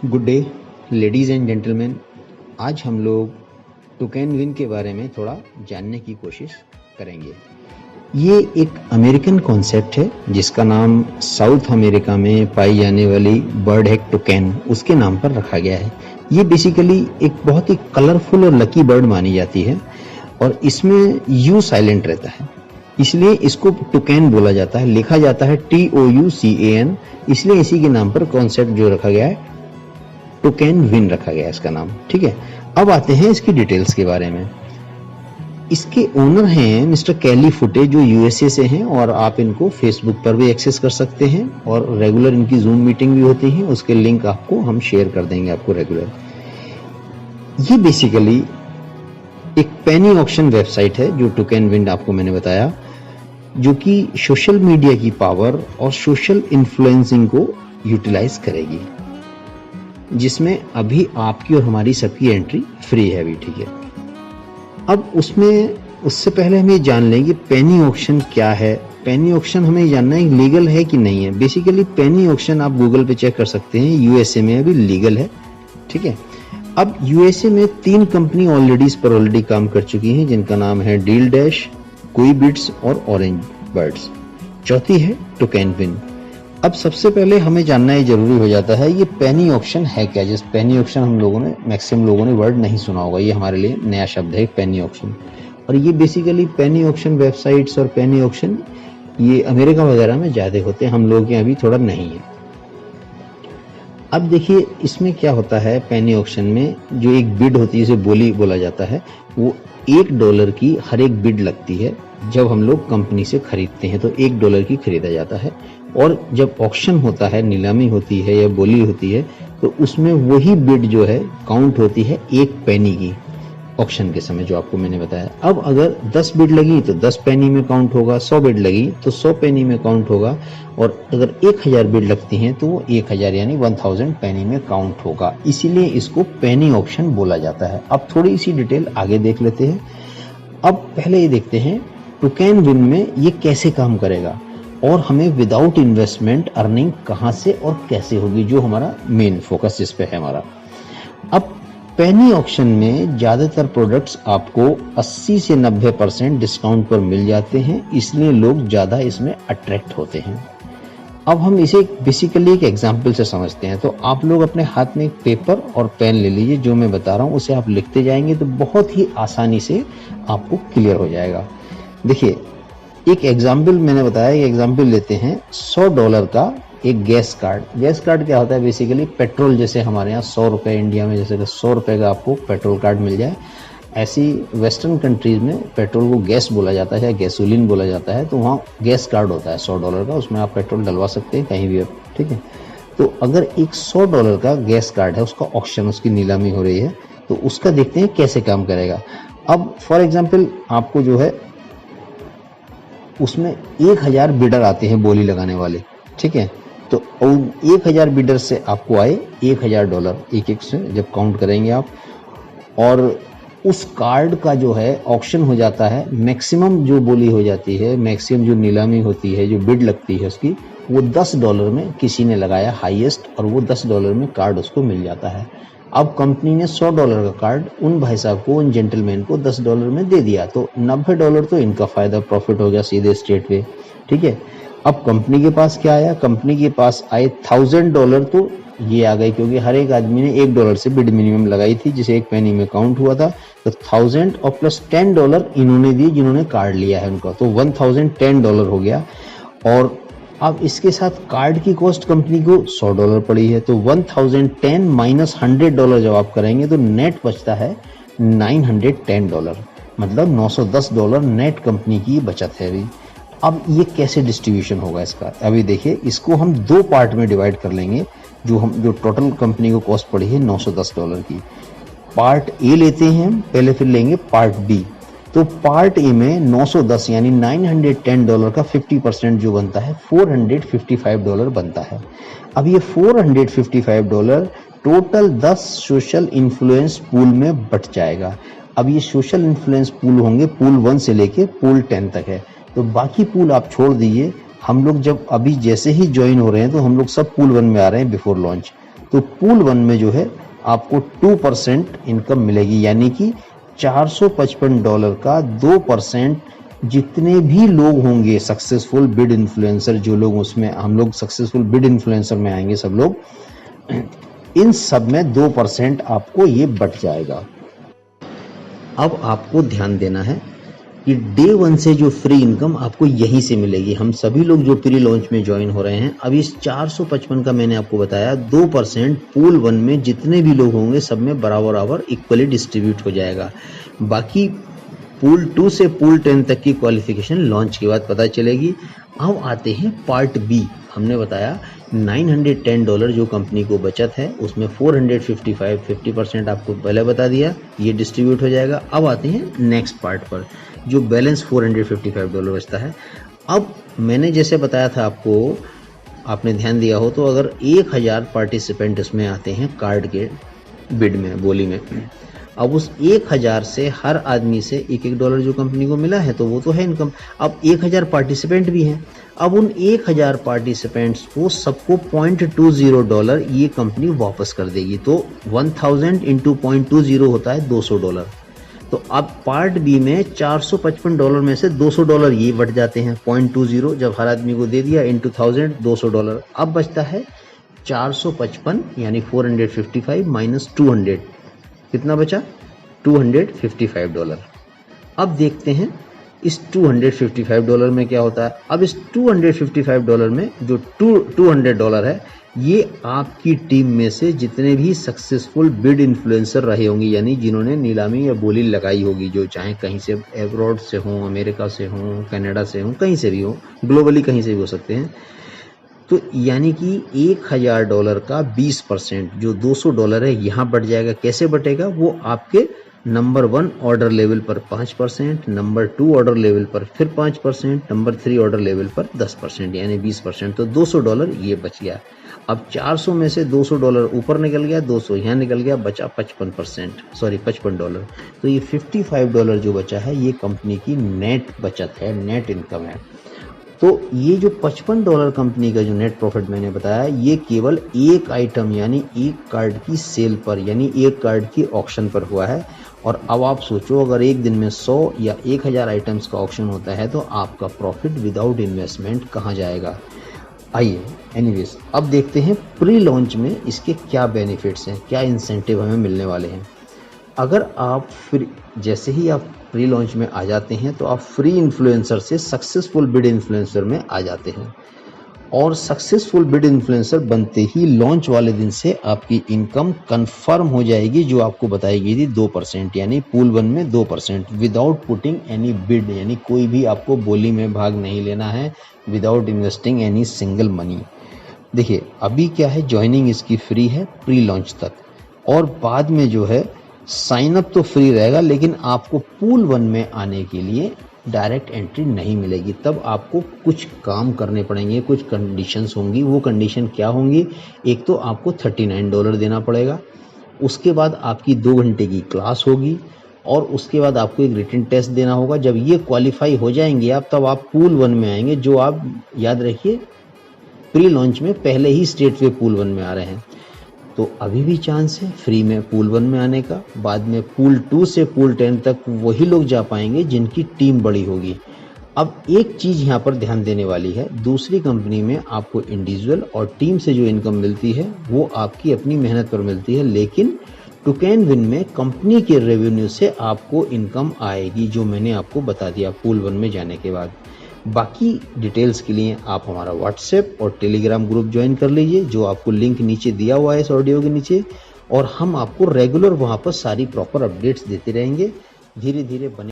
Good day ladies and gentleman. आज हम लोग टोकेन के बारे में थोड़ा जानने की कोशिश करेंगे। ये एक अमेरिकन कॉन्सेप्ट है जिसका नाम साउथ अमेरिका में पाई जाने वाली बर्ड है टोकेन, उसके नाम पर रखा गया है। ये बेसिकली एक बहुत ही कलरफुल और लकी बर्ड मानी जाती है और इसमें यू साइलेंट रहता है, इसलिए इसको टोकेन बोला जाता है। लिखा जाता है TOUCAN, इसलिए इसी के नाम पर कॉन्सेप्ट जो रखा गया है टोकेन रखा गया है इसका नाम। ठीक है, अब आते हैं इसकी डिटेल्स के बारे में। इसके ओनर हैं मिस्टर कैली फुटे जो यूएसए से हैं और आप इनको फेसबुक पर भी एक्सेस कर सकते हैं और रेगुलर इनकी जूम मीटिंग भी होती है, उसके लिंक आपको हम शेयर कर देंगे आपको रेगुलर। ये बेसिकली एक पेनी ऑक्शन वेबसाइट है जो टोकेन आपको मैंने बताया, जो कि सोशल मीडिया की पावर और सोशल इन्फ्लुएंसिंग को यूटिलाइज करेगी, जिसमें अभी आपकी और हमारी सबकी एंट्री फ्री है अभी। ठीक है, अब उससे पहले हम ये जान लेंगे पेनी ऑक्शन क्या है। पेनी ऑक्शन हमें जानना है लीगल है कि नहीं है। बेसिकली पेनी ऑक्शन आप गूगल पे चेक कर सकते हैं, यूएसए में अभी लीगल है। ठीक है, अब यूएसए में 3 कंपनी ऑलरेडी काम कर चुकी हैं, जिनका नाम है डील डैश, क्विबिट्स और ऑरेंज बर्ड्स। चौथी है टोकेन। अब सबसे पहले हमें जानना ये जरूरी हो जाता है ये पेनी ऑक्शन है क्या। जिस पेनी ऑक्शन मैक्सिमम लोगों ने वर्ड नहीं सुना होगा, ये हमारे लिए नया शब्द है पेनी ऑक्शन। और ये बेसिकली पेनी ऑक्शन वेबसाइट्स और पेनी ऑक्शन ये अमेरिका वगैरह में ज्यादा होते हैं, हम लोग यहाँ अभी थोड़ा नहीं है। अब देखिए इसमें क्या होता है, पेनी ऑक्शन में जो एक बिड होती है, इसे बोली बोला जाता है, वो $1 की हर एक बिड लगती है। जब हम लोग कंपनी से खरीदते हैं तो $1 की खरीदा जाता है, और जब ऑक्शन होता है, नीलामी होती है या बोली होती है, तो उसमें वही बिड जो है काउंट होती है 1 पेनी की ऑक्शन के समय, जो आपको मैंने बताया। अब अगर 10 बिड लगी तो 10 पेनी में काउंट होगा, 100 बिड लगी तो 100 पेनी में काउंट होगा, और अगर 1000 बिड लगती हैं तो वो 1000 यानी 1000 पेनी में काउंट होगा। इसीलिए इसको पेनी ऑक्शन बोला जाता है। अब थोड़ी सी डिटेल आगे देख लेते हैं। अब पहले ये देखते हैं टोकेन में ये कैसे काम करेगा और हमें विदाउट इन्वेस्टमेंट अर्निंग कहां से और कैसे होगी, जो हमारा मेन फोकस इस पे है हमारा। अब पेनी ऑक्शन में ज्यादातर प्रोडक्ट्स आपको 80 से 90% डिस्काउंट पर मिल जाते हैं, इसलिए लोग ज्यादा इसमें अट्रैक्ट होते हैं। अब हम इसे बेसिकली एक एग्जाम्पल से समझते हैं। तो आप लोग अपने हाथ में एक पेपर और पेन ले लीजिए, जो मैं बता रहा हूं उसे आप लिखते जाएंगे तो बहुत ही आसानी से आपको क्लियर हो जाएगा। देखिए एक एग्जाम्पल मैंने बताया, एक एग्जाम्पल लेते हैं $100 का एक गैस कार्ड। गैस कार्ड क्या होता है, बेसिकली पेट्रोल, जैसे हमारे यहाँ 100 रुपये इंडिया में जैसे 100 रुपये का आपको पेट्रोल कार्ड मिल जाए, ऐसी वेस्टर्न कंट्रीज में पेट्रोल को गैस बोला जाता है या गैसोलीन बोला जाता है, तो वहाँ गैस कार्ड होता है $100 का, उसमें आप पेट्रोल डलवा सकते हैं कहीं भी आप। ठीक है, तो अगर एक $100 का गैस कार्ड है, उसका ऑक्शन, उसकी नीलामी हो रही है, तो उसका देखते हैं कैसे काम करेगा। अब फॉर एग्जाम्पल आपको जो है उसमें 1000 बिडर आते हैं बोली लगाने वाले। ठीक है, तो 1000 बिडर से आपको आए $1000 एक से जब काउंट करेंगे आप, और उस कार्ड का जो है ऑक्शन हो जाता है, मैक्सिमम जो बोली हो जाती है, मैक्सिमम जो नीलामी होती है, जो बिड लगती है उसकी, वो $10 में किसी ने लगाया हाईएस्ट, और वो $10 में कार्ड उसको मिल जाता है। अब कंपनी ने $100 का कार्ड उन भाई साहब को, उन जेंटलमैन को $10 में दे दिया, तो $90 तो इनका फायदा, प्रॉफिट हो गया सीधे स्ट्रेट वे। ठीक है, अब कंपनी के पास क्या आया, कंपनी के पास आए $1000, तो ये आ गए क्योंकि हर एक आदमी ने $1 से बिड मिनिमम लगाई थी, जिसे 1 पेनी में काउंट हुआ था। तो 1000 और प्लस $10 इन्होंने दिए जिन्होंने कार्ड लिया है उनका, तो $1010 हो गया। और अब इसके साथ कार्ड की कॉस्ट कंपनी को $100 पड़ी है, तो 1010 माइनस $100 जब आप करेंगे तो नेट बचता है $910, मतलब $910 नेट कंपनी की बचत है अभी। अब ये कैसे डिस्ट्रीब्यूशन होगा इसका, अभी देखिए, इसको हम 2 पार्ट में डिवाइड कर लेंगे। जो टोटल कंपनी को कॉस्ट पड़ी है $910 की, पार्ट ए लेते हैं हम पहले, फिर लेंगे पार्ट बी। तो पार्ट ए में 910 यानी $910 का 50% जो बनता है $455 बनता है। अब ये $455 टोटल 10 सोशल इन्फ्लुएंस पूल में बट जाएगा। अब ये सोशल इन्फ्लुएंस पूल होंगे, पूल 1 से लेके पूल 10 तक है, तो बाकी पूल आप छोड़ दीजिए। हम लोग जब अभी जैसे ही ज्वाइन हो रहे हैं तो हम लोग सब पूल 1 में आ रहे हैं बिफोर लॉन्च, तो पूल 1 में जो है आपको 2% इनकम मिलेगी, यानी कि $455 का 2% जितने भी लोग होंगे सक्सेसफुल बिड इन्फ्लुएंसर, जो लोग उसमें हम लोग सक्सेसफुल बिड इन्फ्लुएंसर में आएंगे सब लोग, इन सब में 2% आपको ये बट जाएगा। अब आपको ध्यान देना है कि डे 1 से जो फ्री इनकम आपको यहीं से मिलेगी। हम सभी लोग जो प्री लॉन्च में ज्वाइन हो रहे हैं, अब इस 455 का मैंने आपको बताया 2% पूल 1 में जितने भी लोग होंगे सब में बराबर इक्वली डिस्ट्रीब्यूट हो जाएगा। बाकी पूल 2 से पूल 10 तक की क्वालिफिकेशन लॉन्च के बाद पता चलेगी। अब आते हैं पार्ट बी। हमने बताया $910 जो कंपनी को बचत है, उसमें 455 50% आपको पहले बता दिया, ये डिस्ट्रीब्यूट हो जाएगा। अब आते हैं नेक्स्ट पार्ट पर, जो बैलेंस $455 बचता है। अब मैंने जैसे बताया था आपको, आपने ध्यान दिया हो तो, अगर 1000 पार्टिसिपेंट इसमें आते हैं कार्ड के बिड में, बोली में, अब उस 1000 से हर आदमी से $1 जो कंपनी को मिला है तो वो तो है इनकम। अब 1000 पार्टिसिपेंट भी हैं, अब उन 1000 पार्टिसिपेंट्स को सबको $0.20 ये कंपनी वापस कर देगी। तो 1000 इंटू $0.20 होता है $200। तो अब पार्ट बी में $455 में से $200 ये बट जाते हैं, 0.20 जब हर आदमी को दे दिया इंटू 1000 $200। अब बचता है 455 यानी 455 माइनस 200, कितना बचा? $255। अब देखते हैं इस $255 में क्या होता है। अब इस $255 में जो $200 है, ये आपकी टीम में से जितने भी सक्सेसफुल बिड इन्फ्लुएंसर रहे होंगे, यानी जिन्होंने नीलामी या बोली लगाई होगी, जो चाहे कहीं से एब्रॉड से हों, अमेरिका से हों, कनाडा से हों, कहीं से भी हों, ग्लोबली कहीं से भी हो सकते हैं, तो यानी कि $1000 का 20% जो $200 है यहाँ बढ़ जाएगा। कैसे बटेगा? वो आपके नंबर 1 ऑर्डर लेवल पर 5%, नंबर 2 ऑर्डर लेवल पर फिर 5%, नंबर 3 ऑर्डर लेवल पर 10% यानी 20%। तो $200 ये बच गया। अब 400 में से $200 ऊपर निकल गया, 200 यहाँ निकल गया, बचा 55%। तो ये $55 जो बचा है ये कंपनी की नेट बचत है, नेट इनकम है। तो ये जो $55 कंपनी का जो नेट प्रॉफिट मैंने बताया, ये केवल एक आइटम यानी एक कार्ड की सेल पर, यानी एक कार्ड की ऑक्शन पर हुआ है। और अब आप सोचो, अगर एक दिन में 100 या 1000 आइटम्स का ऑक्शन होता है तो आपका प्रॉफिट विदाउट इन्वेस्टमेंट कहाँ जाएगा। आइए एनीवेज अब देखते हैं प्री लॉन्च में इसके क्या बेनिफिट्स हैं, क्या इंसेंटिव हमें मिलने वाले हैं। अगर आप जैसे ही आप प्री लॉन्च में आ जाते हैं तो आप फ्री इन्फ्लुएंसर से सक्सेसफुल बिड इन्फ्लुएंसर में आ जाते हैं, और सक्सेसफुल बिड इन्फ्लुएंसर बनते ही लॉन्च वाले दिन से आपकी इनकम कंफर्म हो जाएगी, जो आपको बताई गई थी 2%, यानी पूल 1 में 2% विदाउट पुटिंग एनी बिड, यानी कोई भी आपको बोली में भाग नहीं लेना है, without investing any single money. देखिए अभी क्या है, ज्वाइनिंग इसकी फ्री है प्री लॉन्च तक, और बाद में जो है साइन अप तो फ्री रहेगा, लेकिन आपको पूल 1 में आने के लिए डायरेक्ट एंट्री नहीं मिलेगी। तब आपको कुछ काम करने पड़ेंगे, कुछ कंडीशंस होंगी। वो कंडीशन क्या होंगी? एक तो आपको $39 देना पड़ेगा, उसके बाद आपकी 2 घंटे की क्लास होगी, और उसके बाद आपको एक रिटन टेस्ट देना होगा। जब ये क्वालिफाई हो जाएंगे आप, तब आप पूल 1 में आएंगे, जो आप याद रखिए प्री लॉन्च में पहले ही स्टेट वे पूल 1 में आ रहे हैं। तो अभी भी चांस है फ्री में पूल 1 में आने का। बाद में पूल 2 से पूल 10 तक वही लोग जा पाएंगे जिनकी टीम बड़ी होगी। अब एक चीज़ यहाँ पर ध्यान देने वाली है, दूसरी कंपनी में आपको इंडिविजुअल और टीम से जो इनकम मिलती है वो आपकी अपनी मेहनत पर मिलती है, लेकिन टुकैनविन में कंपनी के रेवेन्यू से आपको इनकम आएगी, जो मैंने आपको बता दिया पूल 1 में जाने के बाद। बाकी डिटेल्स के लिए आप हमारा व्हाट्सएप और टेलीग्राम ग्रुप ज्वाइन कर लीजिए, जो आपको लिंक नीचे दिया हुआ है इस ऑडियो के नीचे, और हम आपको रेगुलर वहाँ पर सारी प्रॉपर अपडेट्स देते रहेंगे। धीरे धीरे बने